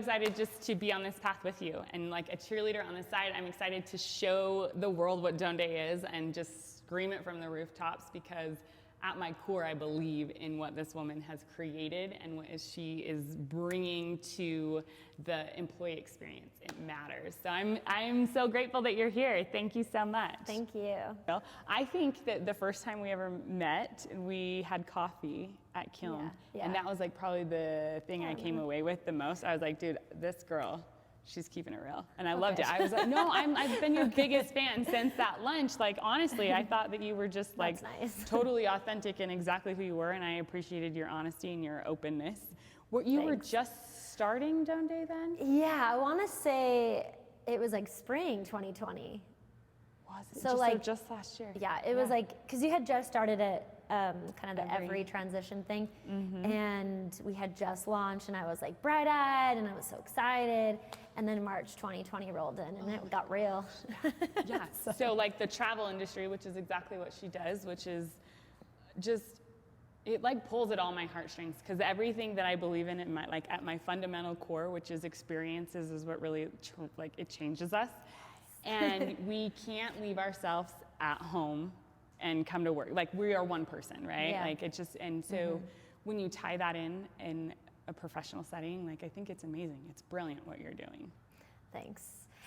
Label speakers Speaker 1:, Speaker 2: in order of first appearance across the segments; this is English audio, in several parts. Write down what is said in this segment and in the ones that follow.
Speaker 1: excited just to be on this path with you, and like a cheerleader on the side. I'm excited to show the world what Donde is and just scream it from the rooftops, because at my core, I believe in what this woman has created and what she is bringing to the employee experience. It matters. So I'm so grateful that you're here. Thank you so much.
Speaker 2: Thank you.
Speaker 1: Well, I think that the first time we ever met, we had coffee at Kiln.
Speaker 2: Yeah.
Speaker 1: And that was like probably the thing I came away with the most. I was like, dude, this girl, she's keeping it real. And I loved it. I was like, no, I've been your biggest fan since that lunch. Like, honestly, I thought that you were just like totally authentic and exactly who you were. And I appreciated your honesty and your openness. You were just starting Donde then?
Speaker 2: Yeah, I want to say it was like spring 2020.
Speaker 1: Was it?
Speaker 2: So like
Speaker 1: just last year.
Speaker 2: Yeah, it was like, because you had just started it, kind of the every transition thing, and we had just launched, and I was like bright-eyed, and I was so excited, and then March 2020 rolled in, and it got real.
Speaker 1: Yeah. So like the travel industry, which is exactly what she does, which is just, it like pulls at all my heartstrings, because everything that I believe in at my fundamental core, which is experiences, is what really like it changes us. And we can't leave ourselves at home and come to work. Like, we are one person, right?
Speaker 2: Yeah.
Speaker 1: Like, it's just, and so when you tie that in a professional setting, like, I think it's amazing. It's brilliant what you're doing.
Speaker 2: Thanks.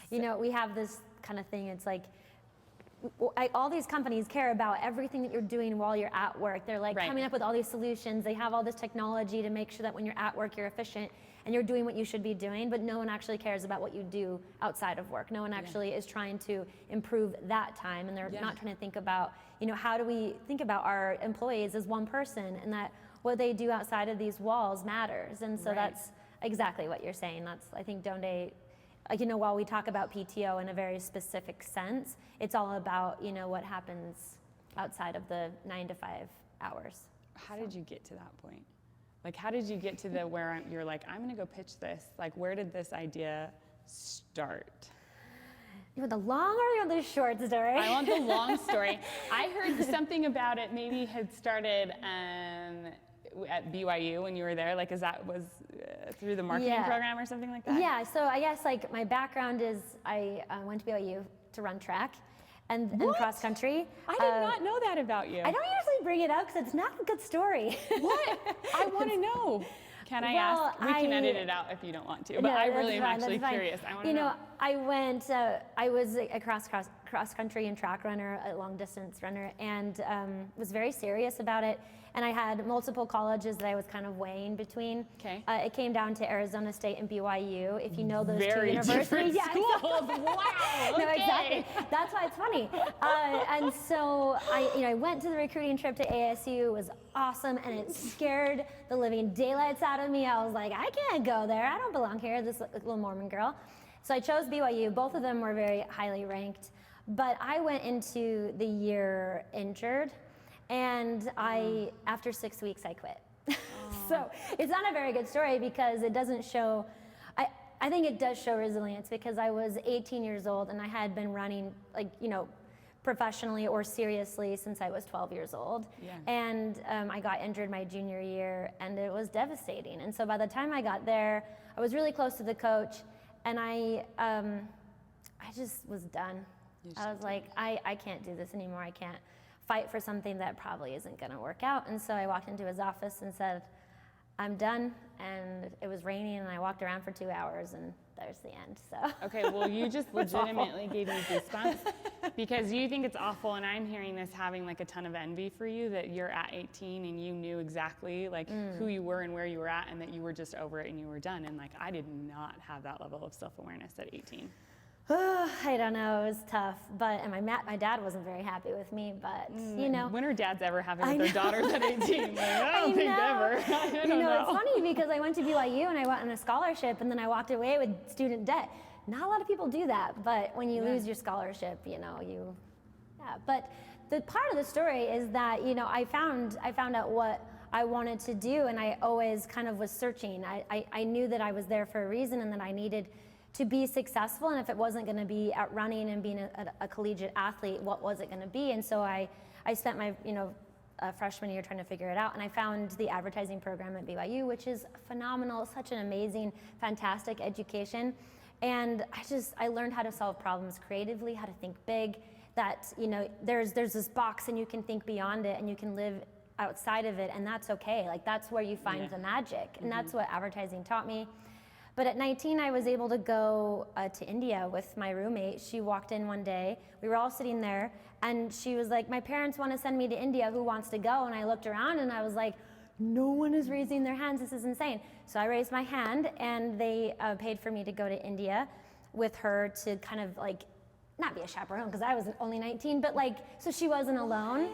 Speaker 2: So, you know, we have this kind of thing, it's like, all these companies care about everything that you're doing while you're at work. They're like coming up with all these solutions. They have all this technology to make sure that when you're at work, you're efficient and you're doing what you should be doing, but no one actually cares about what you do outside of work. No one actually is trying to improve that time, and they're not trying to think about, you know, how do we think about our employees as one person, and that what they do outside of these walls matters. And so that's exactly what you're saying. That's, I think, Donde, you know, while we talk about PTO in a very specific sense, it's all about, you know, what happens outside of the 9 to 5 hours.
Speaker 1: How did you get to that point? Like, how did you get to the where you're like, I'm gonna go pitch this? Like, where did this idea start?
Speaker 2: You want the long or you want the short story?
Speaker 1: I want the long story. I heard something about it maybe had started at BYU when you were there. Like, was through the marketing program or something like that?
Speaker 2: Yeah, so I guess like my background is I went to BYU to run track and cross country.
Speaker 1: I did not know that about you.
Speaker 2: I don't usually bring it up because it's not a good story.
Speaker 1: What? I want to know. Can I ask? We can edit it out if you don't want to, but I really am actually curious. I want to know.
Speaker 2: You know, I was a cross country and track runner, a long distance runner, and was very serious about it. And I had multiple colleges that I was kind of weighing between. Okay. It came down to Arizona State and BYU. If you know those two universities,
Speaker 1: schools. Wow. Okay.
Speaker 2: No, exactly. That's why it's funny. And so I went to the recruiting trip to ASU. It was awesome, and it scared the living daylights out of me. I was like, I can't go there. I don't belong here. This little Mormon girl. So I chose BYU. Both of them were very highly ranked, but I went into the year injured. And after 6 weeks, I quit. So it's not a very good story because it doesn't show, I think it does show resilience, because I was 18 years old and I had been running, like, you know, professionally or seriously since I was 12 years old. Yeah. And I got injured my junior year, and it was devastating. And so by the time I got there, I was really close to the coach, and I just was done. I was like, I can't do this anymore. I can't fight for something that probably isn't going to work out. And so I walked into his office and said, I'm done. And it was raining, and I walked around for 2 hours, and there's the end. So
Speaker 1: okay, well, you just legitimately gave me goosebumps, because you think it's awful, and I'm hearing this having like a ton of envy for you, that you're at 18 and you knew exactly like who you were and where you were at, and that you were just over it and you were done. And like, I did not have that level of self-awareness at 18.
Speaker 2: I don't know, it was tough, but my dad wasn't very happy with me, but you know.
Speaker 1: When are dads ever happy with their daughters at 18? Like, I don't think ever. I don't know.
Speaker 2: It's funny because I went to BYU and I went on a scholarship, and then I walked away with student debt. Not a lot of people do that, but when you lose your scholarship, you know, But the part of the story is that, you know, I found out what I wanted to do, and I always kind of was searching. I knew that I was there for a reason, and that I needed to be successful, and if it wasn't going to be at running and being a collegiate athlete, what was it going to be? And so I spent my a freshman year trying to figure it out, and I found the advertising program at BYU, which is phenomenal, such an amazing, fantastic education. And I learned how to solve problems creatively, how to think big, that, you know, there's this box and you can think beyond it and you can live outside of it, and that's okay. Like, that's where you find the magic, and that's what advertising taught me. But at 19, I was able to go to India with my roommate. She walked in one day, we were all sitting there, and she was like, my parents want to send me to India, who wants to go? And I looked around and I was like, no one is raising their hands, this is insane. So I raised my hand, and they paid for me to go to India with her to kind of like, not be a chaperone, because I was only 19, but like, so she wasn't alone.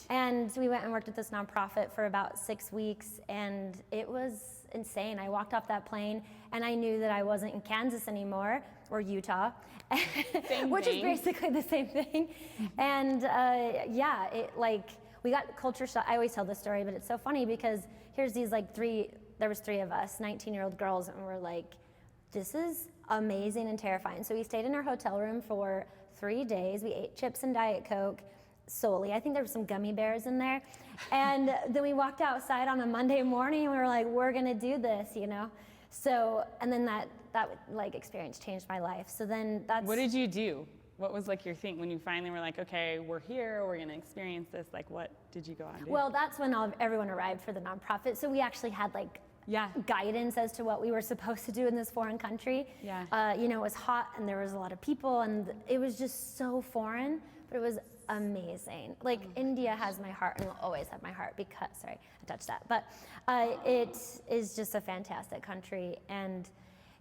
Speaker 2: And we went and worked at this nonprofit for about 6 weeks, and it was insane. I walked off that plane and I knew that I wasn't in Kansas anymore, or Utah, which is basically the same thing. And yeah, we got culture shock. I always tell this story, but it's so funny because here's these there was three of us, 19-year-old girls, and we're like, this is amazing and terrifying. So we stayed in our hotel room for 3 days. We ate chips and Diet Coke solely. I think there were some gummy bears in there. And then we walked outside on a Monday morning and we were like, we're gonna do this, you know? So, and then that like experience changed my life. So then
Speaker 1: What did you do? What was like your thing when you finally were like, okay, we're here, we're gonna experience this? Like, what did you go on to do?
Speaker 2: Well, that's when everyone arrived for the nonprofit. So we actually had like guidance as to what we were supposed to do in this foreign country.
Speaker 1: Yeah.
Speaker 2: You know, it was hot and there was a lot of people and it was just so foreign, but it was amazing. Like, India has my heart and will always have my heart because, sorry, I touched that, but it is just a fantastic country. And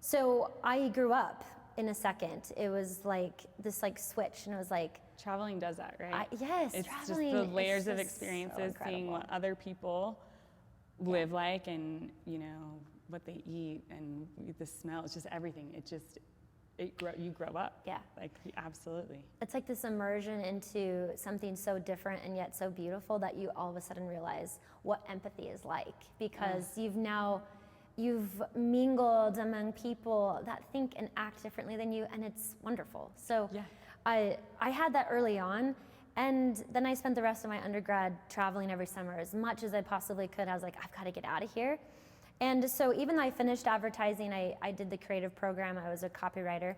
Speaker 2: so I grew up in a second. It was like this like switch, and it was like,
Speaker 1: traveling does that, right?
Speaker 2: Yes,
Speaker 1: it's
Speaker 2: traveling.
Speaker 1: Just the layers of
Speaker 2: so
Speaker 1: experiences, seeing what other people live like, and you know what they eat, and the smell. It's just everything. You grow up.
Speaker 2: Yeah.
Speaker 1: Like, absolutely.
Speaker 2: It's like this immersion into something so different and yet so beautiful that you all of a sudden realize what empathy is like, because you've mingled among people that think and act differently than you, and it's wonderful. So I had that early on, and then I spent the rest of my undergrad traveling every summer as much as I possibly could. I was like, I've got to get out of here. And so even though I finished advertising, I did the creative program. I was a copywriter.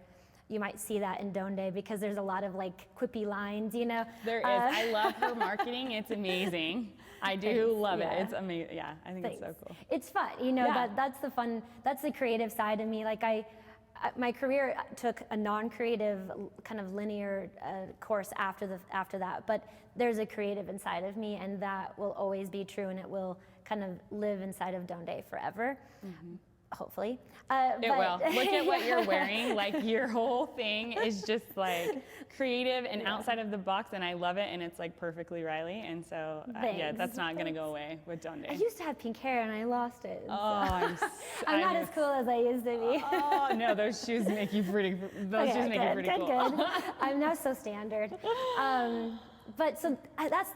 Speaker 2: You might see that in Donde because there's a lot of like quippy lines, you know.
Speaker 1: There is. I love her marketing. It's amazing. I do love it. It's amazing. Yeah, I think it's so cool.
Speaker 2: It's fun, you know. That's the fun. That's the creative side of me. Like my career took a non-creative kind of linear course after that, but there's a creative inside of me, and that will always be true, and it will kind of live inside of Donde forever. Mm-hmm. Hopefully.
Speaker 1: It will. Look at what you're wearing. Like, your whole thing is just like creative and outside of the box, and I love it, and it's like perfectly Rilee, and so that's not gonna go away with Donde.
Speaker 2: I used to have pink hair and I lost it.
Speaker 1: Oh,
Speaker 2: I'm not as cool as I used to be.
Speaker 1: Oh no, those shoes make you pretty. Shoes make you pretty cool.
Speaker 2: Good. I'm now so standard. But so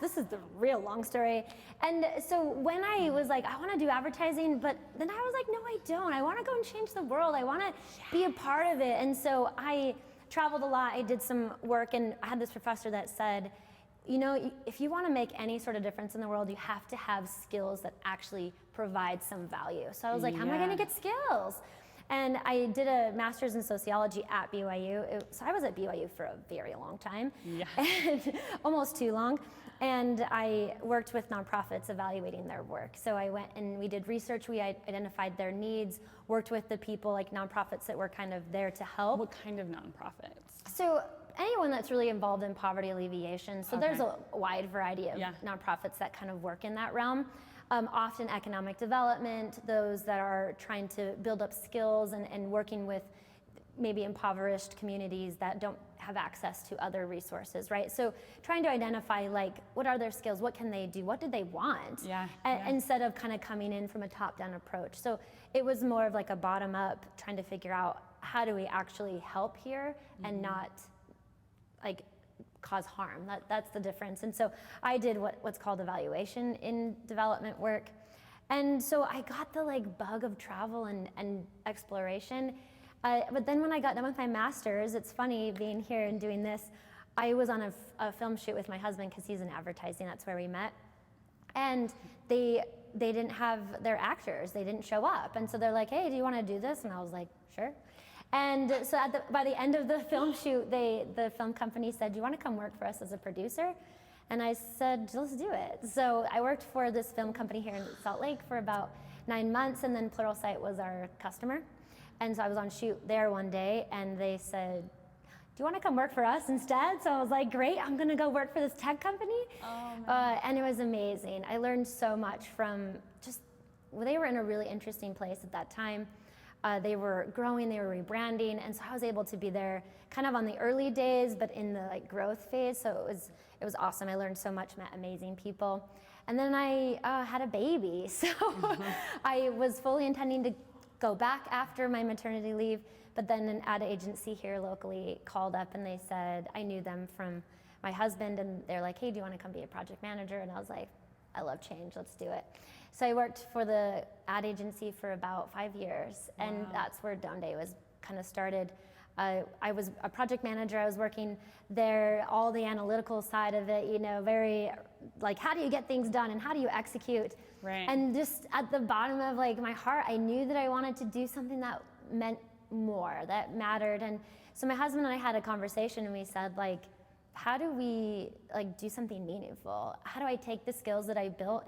Speaker 2: this is the real long story. And so when I was like, I want to do advertising, but then I was like, no, I don't. I want to go and change the world. I want to be a part of it. And so I traveled a lot. I did some work, and I had this professor that said, you know, if you want to make any sort of difference in the world, you have to have skills that actually provide some value. So I was like, how am I going to get skills? And I did a master's in sociology at BYU. So I was at BYU for a very long time, and almost too long. And I worked with nonprofits evaluating their work. So I went and we did research, we identified their needs, worked with the people, like nonprofits that were kind of there to help.
Speaker 1: What kind of nonprofits?
Speaker 2: So anyone that's really involved in poverty alleviation. So there's a wide variety of nonprofits that kind of work in that realm. Often economic development, those that are trying to build up skills and working with maybe impoverished communities that don't have access to other resources, right? So trying to identify, like, what are their skills? What can they do? What do they want? Instead of kind of coming in from a top-down approach. So it was more of like a bottom-up, trying to figure out how do we actually help here and not like cause harm. That's the difference. And so I did what's called evaluation in development work. And so I got the like bug of travel and exploration. But then when I got done with my master's, it's funny being here and doing this, I was on a film shoot with my husband because he's in advertising, that's where we met. and they didn't have their actors. They didn't show up. And so they're like, hey, do you want to do this? And I was like, sure. And so by the end of the film shoot, the film company said, do you want to come work for us as a producer? And I said, let's do it. So I worked for this film company here in Salt Lake for about 9 months, and then Pluralsight was our customer. And so I was on shoot there one day, and they said, do you want to come work for us instead? So I was like, great, I'm going to go work for this tech company. And it was amazing. I learned so much from they were in a really interesting place at that time. They were growing, they were rebranding, and so I was able to be there kind of on the early days, but in the growth phase. So it was awesome. I learned so much, met amazing people. And then I had a baby. So I was fully intending to go back after my maternity leave, but then an ad agency here locally called up and they said, I knew them from my husband, and they're like, hey, do you want to come be a project manager? And I was like, I love change, let's do it. So I worked for the ad agency for about 5 years, and that's where Donde was kind of started. I was a project manager. I was working there, all the analytical side of it, very like, how do you get things done and how do you execute?
Speaker 1: Right.
Speaker 2: And just at the bottom of my heart, I knew that I wanted to do something that meant more, that mattered. And so my husband and I had a conversation, and we said, how do we do something meaningful? How do I take the skills that I built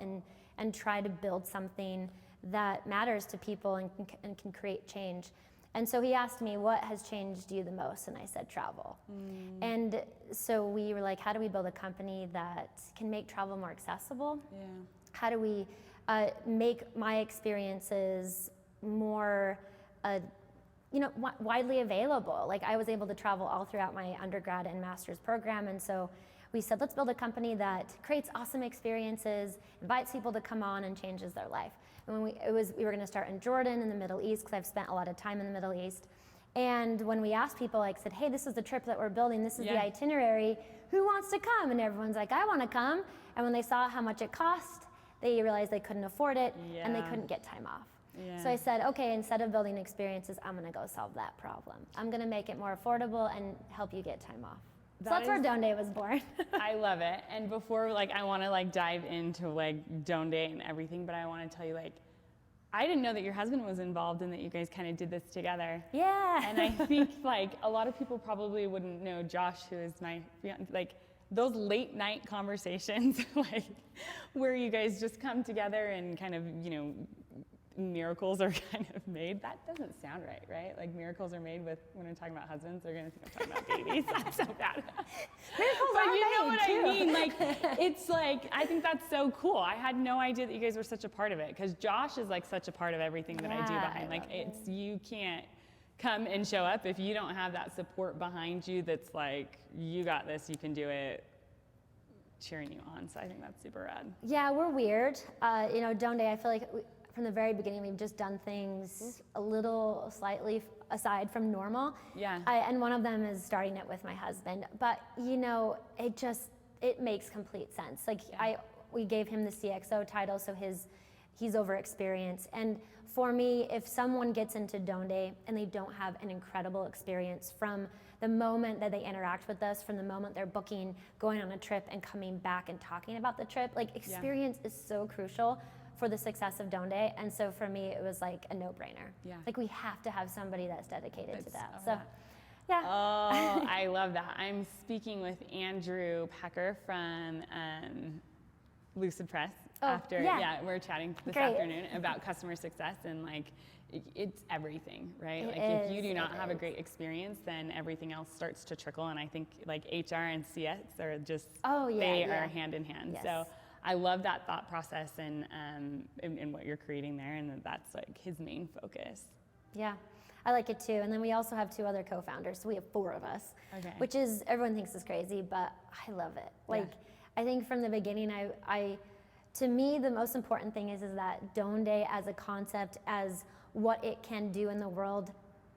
Speaker 2: and try to build something that matters to people and can create change? And so he asked me, what has changed you the most? And I said, travel. And so we were like, how do we build a company that can make travel more accessible?
Speaker 1: Yeah.
Speaker 2: How do we make my experiences more widely available? I was able to travel all throughout my undergrad and master's program, and so we said, let's build a company that creates awesome experiences, invites people to come on, and changes their life. And when we were going to start in Jordan in the Middle East, because I've spent a lot of time in the Middle East. And when we asked people, said, hey, this is the trip that we're building, this is the itinerary, who wants to come? And everyone's like, I want to come. And when they saw how much it cost, they realized they couldn't afford it, and they couldn't get time off.
Speaker 1: Yeah.
Speaker 2: So I said, okay, instead of building experiences, I'm going to go solve that problem. I'm going to make it more affordable and help you get time off. So that's where Donde was born.
Speaker 1: I love it. And before, I want to dive into Donde and everything, but I want to tell you, I didn't know that your husband was involved and that you guys kind of did this together.
Speaker 2: Yeah.
Speaker 1: And I think a lot of people probably wouldn't know Josh, who is my fiance, those late night conversations, where you guys just come together and kind of, miracles are kind of made. That doesn't sound right? Miracles are made with, when I'm talking about husbands, they're going to think I'm talking about babies. That's so bad.
Speaker 2: Miracles
Speaker 1: but
Speaker 2: are
Speaker 1: you know
Speaker 2: made
Speaker 1: what
Speaker 2: too.
Speaker 1: I mean? It's I think that's so cool. I had no idea that you guys were such a part of it, because Josh is such a part of everything that I do behind. You can't come and show up if you don't have that support behind you that's you got this, you can do it, cheering you on. So I think that's super rad.
Speaker 2: Yeah, we're weird. Donde, I feel from the very beginning, we've just done things a little slightly aside from normal.
Speaker 1: Yeah.
Speaker 2: And one of them is starting it with my husband. But, it makes complete sense. We gave him the CXO title, so he's over experience. And for me, if someone gets into Donde and they don't have an incredible experience from the moment that they interact with us, from the moment they're booking, going on a trip and coming back and talking about the trip, experience is so crucial for the success of Donde. And so for me, it was a no-brainer.
Speaker 1: Yeah.
Speaker 2: We have to have somebody that's dedicated to that.
Speaker 1: So,
Speaker 2: yeah.
Speaker 1: Oh, I love that. I'm speaking with Andrew Pecker from Lucid Press. We're chatting this afternoon about customer success, and it's everything, right? If you do not have a great experience, then everything else starts to trickle. And I think HR and CS are just they are hand in hand.
Speaker 2: Yes.
Speaker 1: So I love that thought process and what you're creating there, and that's his main focus.
Speaker 2: Yeah, I like it too. And then we also have 2 other co-founders, so we have 4 of us, which is, everyone thinks is crazy, but I love it. I think from the beginning, to me, the most important thing is that Donde as a concept, as what it can do in the world,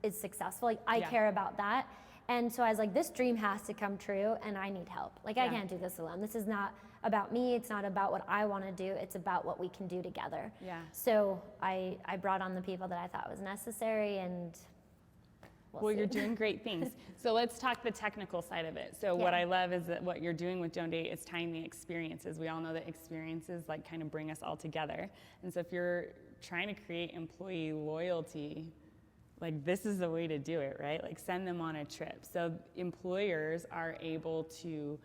Speaker 2: is successful. I care about that. And so I was this dream has to come true, and I need help. I can't do this alone. This is not about me. It's not about what I want to do. It's about what we can do together. Yeah. So I brought on the people that I thought was necessary, and
Speaker 1: Well, you're doing great things. So let's talk the technical side of it. So what I love is that what you're doing with Donde is tying the experiences. We all know that experiences like kind of bring us all together. And so if you're trying to create employee loyalty, like this is the way to do it, right? Like send them on a trip. So employers are able to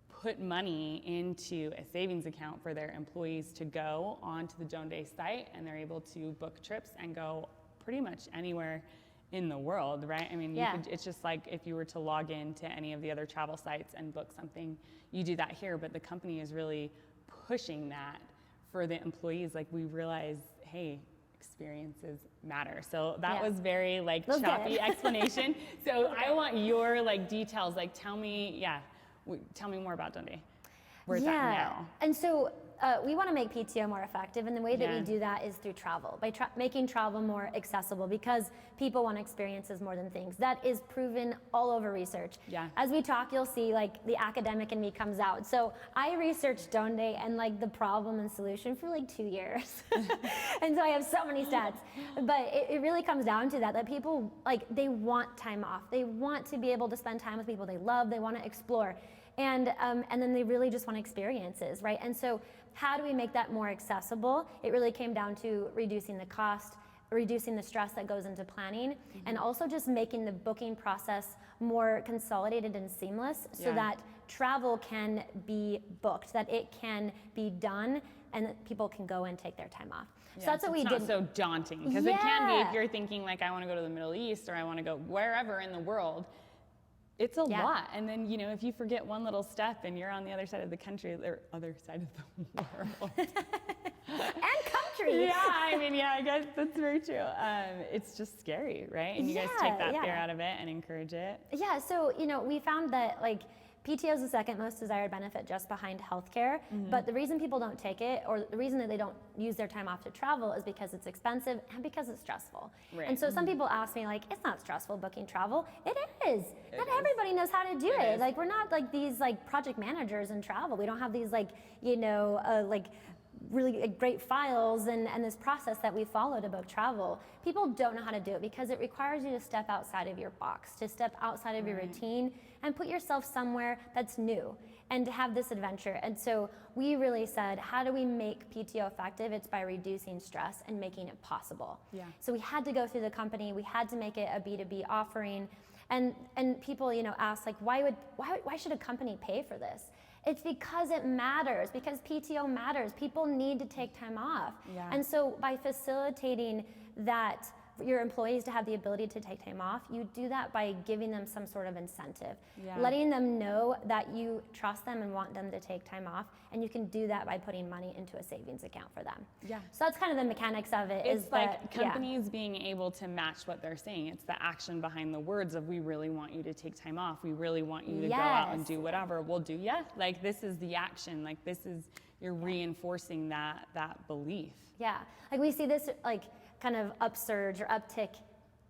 Speaker 1: put money into a savings account for their employees to go onto the Donde site, and they're able to book trips and go pretty much anywhere in the world, right? I mean, it's just like if you were to log into any of the other travel sites and book something, you do that here, but the company is really pushing that for the employees. Like we realize, hey, experiences matter. So that was very like choppy explanation. So I want your like details, like tell me more about Donde. Where's that now?
Speaker 2: And so we want to make PTO more effective, and the way that we do that is through travel, by making travel more accessible, because people want experiences more than things. That is proven all over research. As we talk, you'll see like the academic in me comes out. So I researched Donde and like the problem and solution for like 2 years. And so I have so many stats, but it really comes down to that people like, they want time off. They want to be able to spend time with people they love. They want to explore. And then they really just want experiences, right? And so how do we make that more accessible? It really came down to reducing the cost, reducing the stress that goes into planning, and also just making the booking process more consolidated and seamless so that travel can be booked, that it can be done, and that people can go and take their time off. So that's what we did.
Speaker 1: It's not so daunting, because it can be if you're thinking like, I want to go to the Middle East or I want to go wherever in the world. It's a lot. And then, you know, if you forget one little step and you're on the other side of the country, or other side of the world.
Speaker 2: And country.
Speaker 1: I mean, I guess that's very true. It's just scary, right? And you guys take that fear out of it and encourage it.
Speaker 2: Yeah, so, you know, we found that like PTO is the second most desired benefit just behind healthcare, but the reason people don't take it, or the reason that they don't use their time off to travel, is because it's expensive and because it's stressful. And so some people ask me like, it's not stressful booking travel. It is. Not everybody knows how to do it. Like we're not like these like project managers in travel. We don't have these like, you know, like really great files and this process that we follow to book travel. People don't know how to do it because it requires you to step outside of your box, to step outside of your routine and put yourself somewhere that's new and to have this adventure. And so we really said, how do we make PTO effective? It's by reducing stress and making it possible. So we had to go through the company, we had to make it a B2B offering. And people, you know, ask like, why should a company pay for this? It's because it matters, because PTO matters. People need to take time off. And so by facilitating that your employees to have the ability to take time off, you do that by giving them some sort of incentive, letting them know that you trust them and want them to take time off, and you can do that by putting money into a savings account for them. So that's kind of the mechanics of it.
Speaker 1: It's like companies being able to match what they're saying. It's the action behind the words of, we really want you to take time off. We really want you to go out and do whatever. We'll do, like this is the action. Like this is, you're reinforcing that belief.
Speaker 2: Like we see this like kind of upsurge or uptick.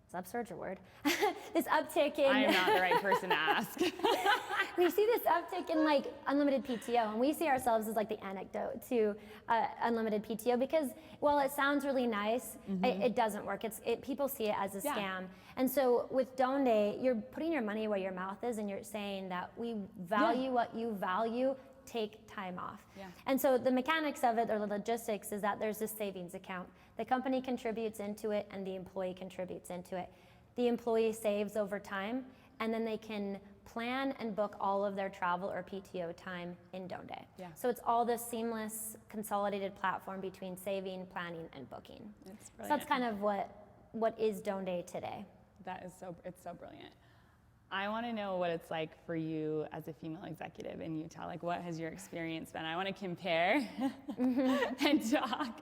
Speaker 2: Is upsurge a word? This uptick in...
Speaker 1: I am not the right person to ask.
Speaker 2: We see this uptick in like unlimited PTO, and we see ourselves as like the anecdote to unlimited PTO, because while it sounds really nice, it doesn't work. People see it as a scam. And so with Donde, you're putting your money where your mouth is, and you're saying that we value what you value. Take time off. And so the mechanics of it, or the logistics, is that there's this savings account. The company contributes into it and the employee contributes into it. The employee saves over time, and then they can plan and book all of their travel or PTO time in Donde. So it's all this seamless, consolidated platform between saving, planning, and booking. So that's kind of what is Donde today.
Speaker 1: It's so brilliant. I want to know what it's like for you as a female executive in Utah. Like, what has your experience been? I want to compare and talk.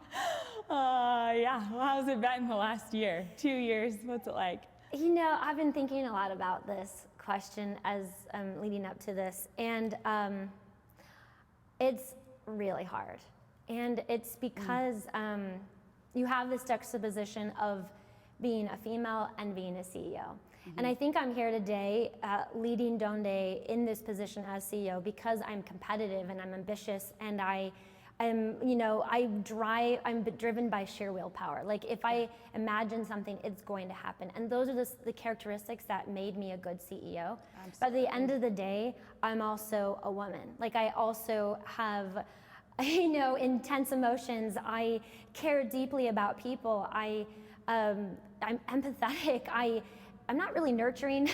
Speaker 1: How's it been the last year, 2 years? What's it like?
Speaker 2: You know, I've been thinking a lot about this question as leading up to this, and it's really hard. And it's because you have this juxtaposition of being a female and being a CEO. And I think I'm here today leading Donde in this position as CEO because I'm competitive and I'm ambitious, and I I'm driven by sheer willpower. Like if I imagine something, it's going to happen. And those are the characteristics that made me a good CEO. Absolutely. But at the end of the day, I'm also a woman. Like I also have, intense emotions. I care deeply about people. I'm empathetic. I'm not really nurturing,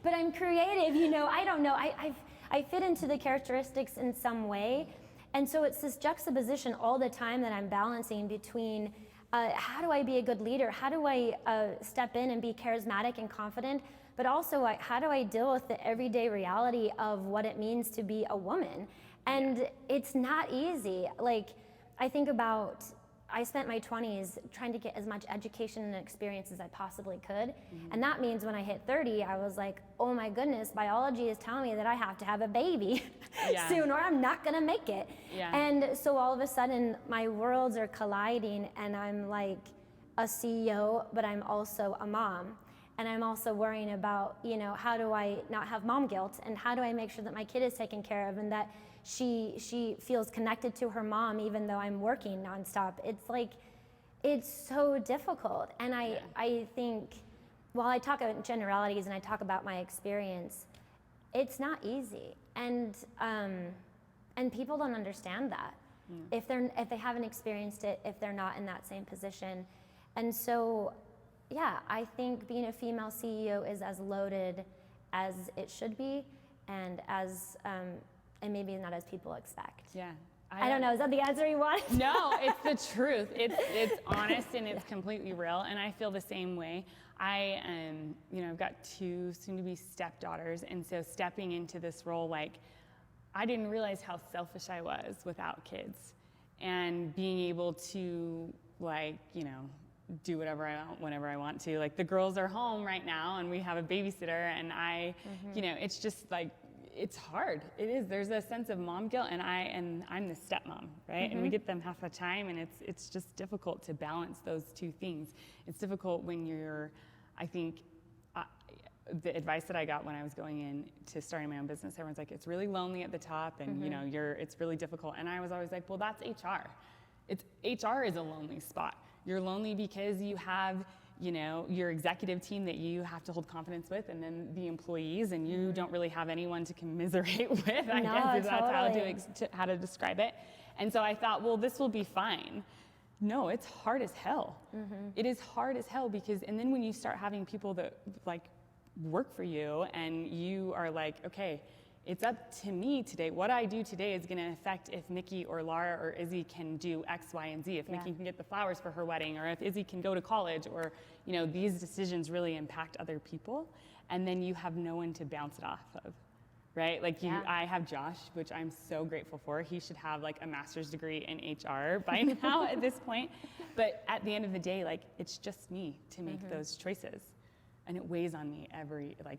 Speaker 2: but I'm creative. I don't know. I fit into the characteristics in some way. And so it's this juxtaposition all the time that I'm balancing between how do I be a good leader? How do I step in and be charismatic and confident? But also, how do I deal with the everyday reality of what it means to be a woman? And it's not easy. Like, I think about, I spent my 20s trying to get as much education and experience as I possibly could. Mm-hmm. And that means when I hit 30, I was like, oh my goodness, biology is telling me that I have to have a baby soon or I'm not gonna make it. Yeah. And so all of a sudden, my worlds are colliding and I'm like a CEO, but I'm also a mom. And I'm also worrying about, how do I not have mom guilt? And how do I make sure that my kid is taken care of and that she feels connected to her mom even though I'm working nonstop? It's so difficult. And I think, while I talk about generalities and I talk about my experience, it's not easy. And people don't understand that if they haven't experienced it, if they're not in that same position. And so, I think being a female CEO is as loaded as it should be, and and maybe not as people expect. Yeah. I don't know, is that the answer you want?
Speaker 1: No, it's the truth. It's honest and it's completely real, and I feel the same way. I I've got 2 soon-to-be stepdaughters, and so stepping into this role, I didn't realize how selfish I was without kids, and being able to do whatever I want whenever I want to. Like the girls are home right now, and we have a babysitter, and it's just it's hard. It is. There's a sense of mom guilt, and I'm the stepmom, right? Mm-hmm. And we get them half the time, and it's just difficult to balance those 2 things. It's difficult when you're, I think, the advice that I got when I was going in to starting my own business, everyone's like, it's really lonely at the top, and it's really difficult. And I was always like, well, that's HR. HR is a lonely spot. You're lonely because you have your executive team that you have to hold confidence with, and then the employees, and you don't really have anyone to commiserate with, I guess, if that's how to describe it. And so I thought, well, this will be fine. No, it's hard as hell. Mm-hmm. It is hard as hell and then when you start having people that work for you, and you are like, okay, it's up to me today. What I do today is going to affect if Mickey or Laura or Izzy can do X, Y, and Z. If Mickey can get the flowers for her wedding, or if Izzy can go to college, or these decisions really impact other people, and then you have no one to bounce it off of, right? I have Josh, which I'm so grateful for. He should have a master's degree in HR by now at this point. But at the end of the day, it's just me to make those choices, and it weighs on me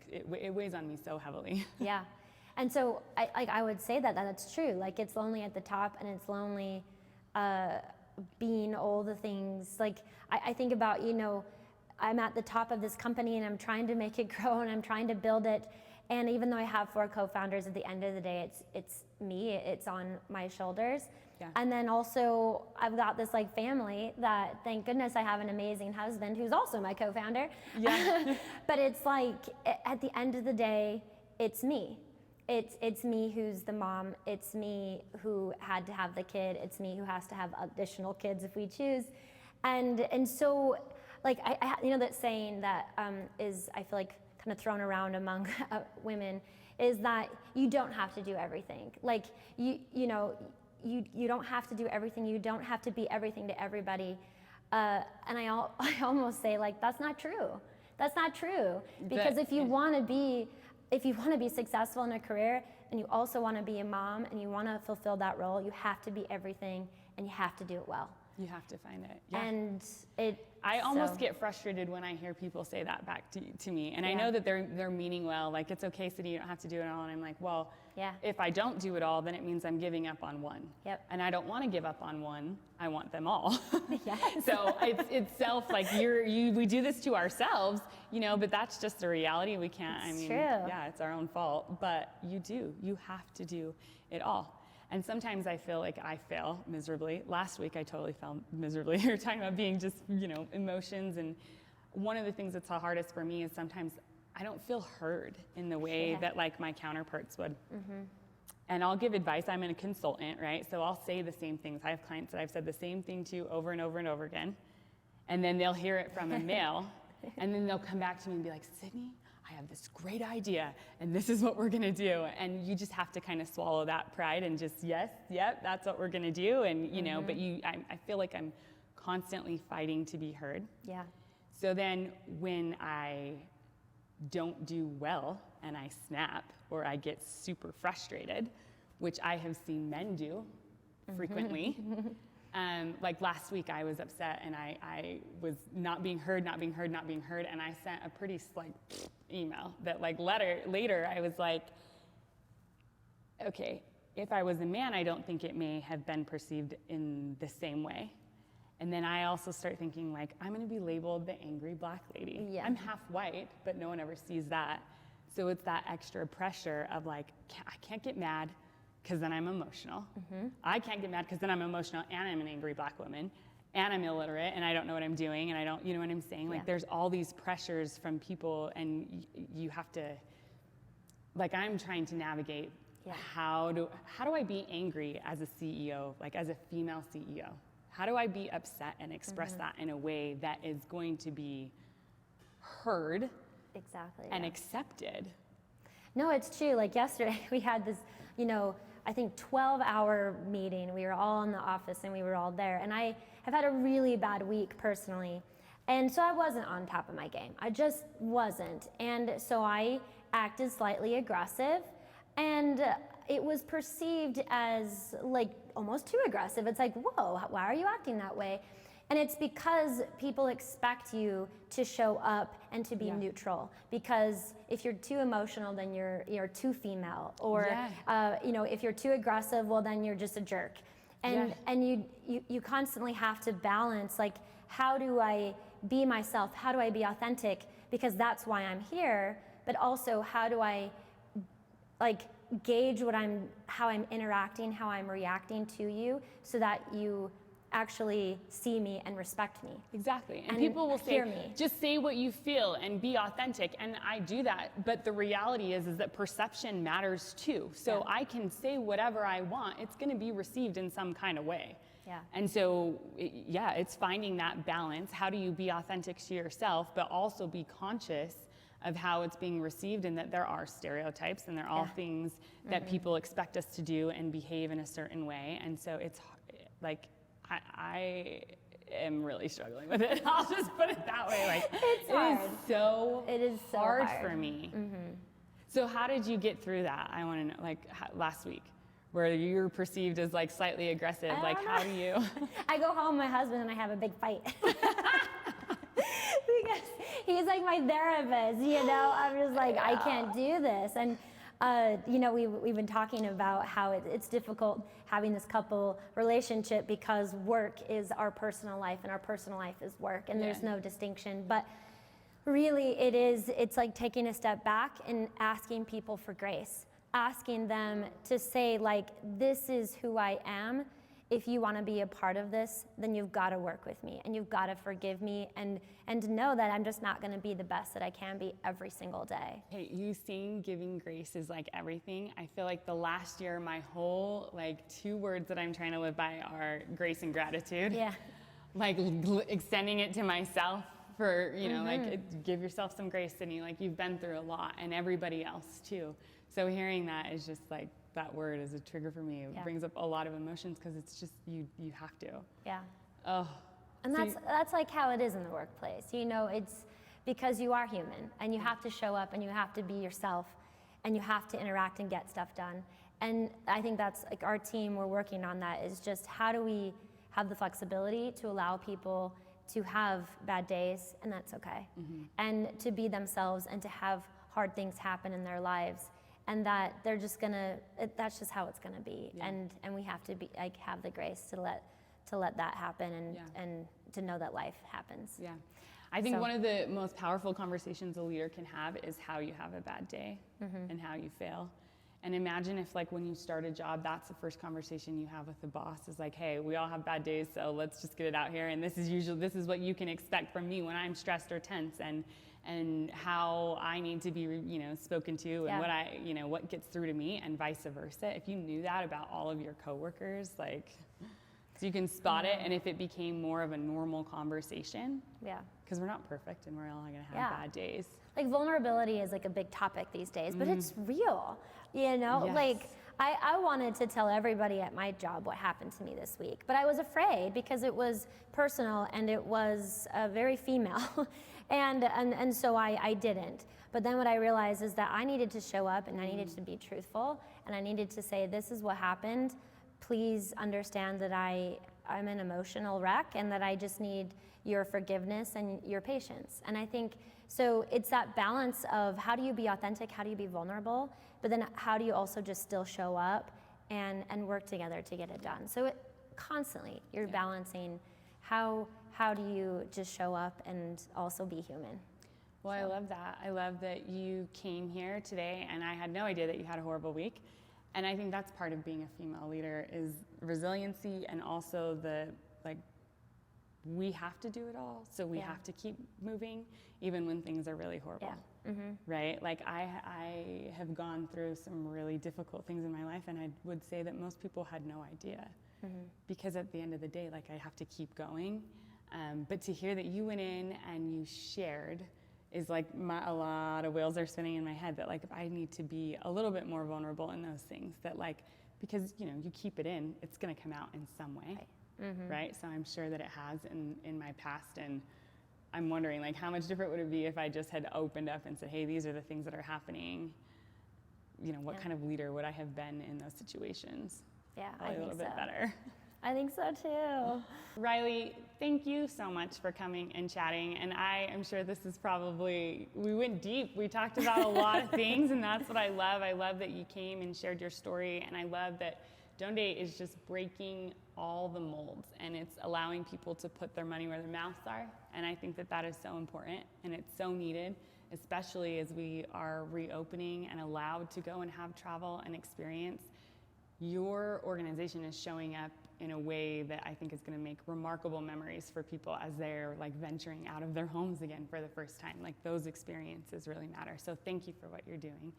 Speaker 1: it weighs on me so heavily. Yeah.
Speaker 2: And so I would say that's true. It's lonely at the top, and it's lonely being all the things. I think about, I'm at the top of this company, and I'm trying to make it grow, and I'm trying to build it. And even though I have 4 co-founders, at the end of the day, it's me, it's on my shoulders. Yeah. And then also I've got this family that, thank goodness, I have an amazing husband who's also my co-founder. Yeah. But it's at the end of the day, it's me. It's me who's the mom. It's me who had to have the kid. It's me who has to have additional kids if we choose. And so, I that saying that is, I feel kind of thrown around among women, is that you don't have to do everything. You don't have to do everything. You don't have to be everything to everybody. And I almost say that's not true. That's not true. Because if you want to be successful in a career, and you also want to be a mom, and you want to fulfill that role, you have to be everything, and you have to do it well.
Speaker 1: You have to find it. Yeah.
Speaker 2: And
Speaker 1: I almost get frustrated when I hear people say that back to me. And I know that they're meaning well, it's okay, Sydney, you don't have to do it all. And I'm like, well, if I don't do it all, then it means I'm giving up on one. Yep. And I don't want to give up on one. I want them all. Yes. So it's we do this to ourselves, but that's just the reality. We can't,
Speaker 2: true.
Speaker 1: Yeah, it's our own fault. But you have to do it all. And sometimes I feel like I fail miserably. Last week I totally fell miserably. You're talking about being just, emotions. And one of the things that's the hardest for me is sometimes I don't feel heard in the way that like my counterparts would. And I'll give advice. I'm a consultant, right? So I'll say the same things. I have clients that I've said the same thing to over and over and over again. And then they'll hear it from a male. And then they'll come back to me and be like, Sydney, I have this great idea, and this is what we're gonna do. And you just have to kind of swallow that pride and just, yes, yep, that's what we're gonna do. And, but I feel like I'm constantly fighting to be heard.
Speaker 2: Yeah.
Speaker 1: So then when I don't do well and I snap or I get super frustrated, which I have seen men do frequently, like last week I was upset and I was not being heard, and I sent a pretty email that later I was like, okay, if I was a man, I don't think it may have been perceived in the same way. And then I also start thinking I'm gonna be labeled the angry black lady.
Speaker 2: Yeah.
Speaker 1: I'm half white, but no one ever sees that. So it's that extra pressure of I can't get mad because then I'm emotional. I can't get mad because then I'm emotional and I'm an angry black woman and I'm illiterate and I don't know what I'm doing and I don't, you know what I'm saying? There's all these pressures from people and you have to, I'm trying to navigate how do I be angry as a CEO, as a female CEO? How do I be upset and express that in a way that is going to be heard and accepted?
Speaker 2: No, it's true. Yesterday we had this, I think 12-hour meeting. We were all in the office and we were all there. And I have had a really bad week personally. And so I wasn't on top of my game. I just wasn't. And so I acted slightly aggressive. And it was perceived as almost too aggressive. It's whoa, why are you acting that way? And it's because people expect you to show up and to be neutral. Because if you're too emotional, then you're too female. Or if you're too aggressive, well, then you're just a jerk. And you constantly have to balance how do I be myself? How do I be authentic? Because that's why I'm here. But also, how do I gauge how I'm interacting, how I'm reacting to you, so that you actually see me and respect me.
Speaker 1: Exactly. And people will say, just say what you feel and be authentic. And I do that. But the reality is that perception matters too. So I can say whatever I want. It's going to be received in some kind of way.
Speaker 2: Yeah.
Speaker 1: And so, it's finding that balance. How do you be authentic to yourself, but also be conscious of how it's being received, and that there are stereotypes and there are things that people expect us to do and behave in a certain way. And so it's I am really struggling with it. I'll just put it that way.
Speaker 2: It's hard.
Speaker 1: It is so hard for me. So how did you get through that? I want to know, last week, where you're perceived as slightly aggressive. How do you?
Speaker 2: I go home with my husband and I have a big fight. Because he's my therapist, I'm just I can't do this. And we've been talking about how it's difficult having this couple relationship because work is our personal life and our personal life is work, and there's no distinction. But really it's taking a step back and asking people for grace, asking them to say this is who I am. If you want to be a part of this, then you've got to work with me and you've got to forgive me and know that I'm just not going to be the best that I can be every single day.
Speaker 1: Hey, you saying giving grace is everything. I feel the last year, my whole 2 words that I'm trying to live by are grace and gratitude.
Speaker 2: Yeah.
Speaker 1: Extending it to myself for, give yourself some grace, Sydney. You've been through a lot, and everybody else too. So hearing that is just that word is a trigger for me. It brings up a lot of emotions because it's just you have to.
Speaker 2: Yeah.
Speaker 1: Oh.
Speaker 2: And that's how it is in the workplace. It's because you are human and you have to show up and you have to be yourself and you have to interact and get stuff done. And I think that's our team, we're working on that, is just how do we have the flexibility to allow people to have bad days, and that's okay. And to be themselves and to have hard things happen in their lives. And that they're just that's just how it's gonna be. And we have to be have the grace to let that happen and to know that life happens.
Speaker 1: Yeah. I think one of the most powerful conversations a leader can have is how you have a bad day and how you fail. And imagine if like when you start a job, that's the first conversation you have with the boss is like, hey, we all have bad days, so let's just get it out here. And this is what you can expect from me when I'm stressed or tense, and how I need to be, spoken to, and what gets through to me, and vice versa. If you knew that about all of your coworkers, like, so you can spot it, and if it became more of a normal conversation.
Speaker 2: Yeah.
Speaker 1: Because we're not perfect, and we're all gonna have bad days.
Speaker 2: Like vulnerability is like a big topic these days, but it's real,
Speaker 1: Yes.
Speaker 2: Like I wanted to tell everybody at my job what happened to me this week, but I was afraid because it was personal and it was very female, and so I didn't. But then what I realized is that I needed to show up and I needed to be truthful, and I needed to say, this is what happened. Please understand that I'm an emotional wreck and that I just need your forgiveness and your patience. And I think, so it's that balance of how do you be authentic, how do you be vulnerable, but then how do you also just still show up and work together to get it done. So constantly you're balancing how do you just show up and also be human.
Speaker 1: Well, I love that. I love that you came here today, and I had no idea that you had a horrible week. And I think that's part of being a female leader is resiliency, and also we have to do it all, so we have to keep moving even when things are really horrible. Right? Like I have gone through some really difficult things in my life, and I would say that most people had no idea, because at the end of the day, like, I have to keep going. But to hear that you went in and you shared is like a lot of wheels are spinning in my head, that like, if I need to be a little bit more vulnerable in those things, that like, because you keep it in, it's gonna come out in some way. Right? So I'm sure that it has in my past, and I'm wondering, like, how much different would it be if I just had opened up and said, hey, these are the things that are happening. What kind of leader would I have been in those situations?
Speaker 2: Yeah,
Speaker 1: Probably
Speaker 2: I think
Speaker 1: a little bit better.
Speaker 2: I think so too.
Speaker 1: Rilee, thank you so much for coming and chatting. And I am sure this is probably, we went deep. We talked about a lot of things, and that's what I love. I love that you came and shared your story, and I love that Donde is just breaking all the molds, and it's allowing people to put their money where their mouths are. And I think that that is so important, and it's so needed, especially as we are reopening and allowed to go and have travel and experience. Your organization is showing up in a way that I think is going to make remarkable memories for people as they're like venturing out of their homes again for the first time. Like, those experiences really matter. So thank you for what you're doing.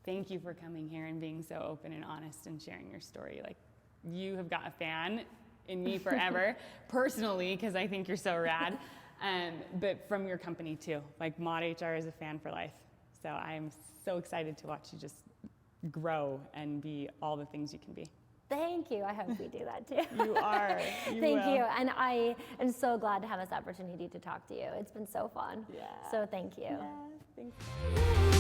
Speaker 1: Thank you for coming here and being so open and honest and sharing your story. Like, you have got a fan in me forever, personally, because I think you're so rad, but from your company too. Like, Mod HR is a fan for life. So I'm so excited to watch you just grow and be all the things you can be.
Speaker 2: Thank you. I hope we do that too.
Speaker 1: You are.
Speaker 2: Thank you. And I am so glad to have this opportunity to talk to you. It's been so fun.
Speaker 1: Yeah.
Speaker 2: So thank you.
Speaker 1: Yeah, thanks.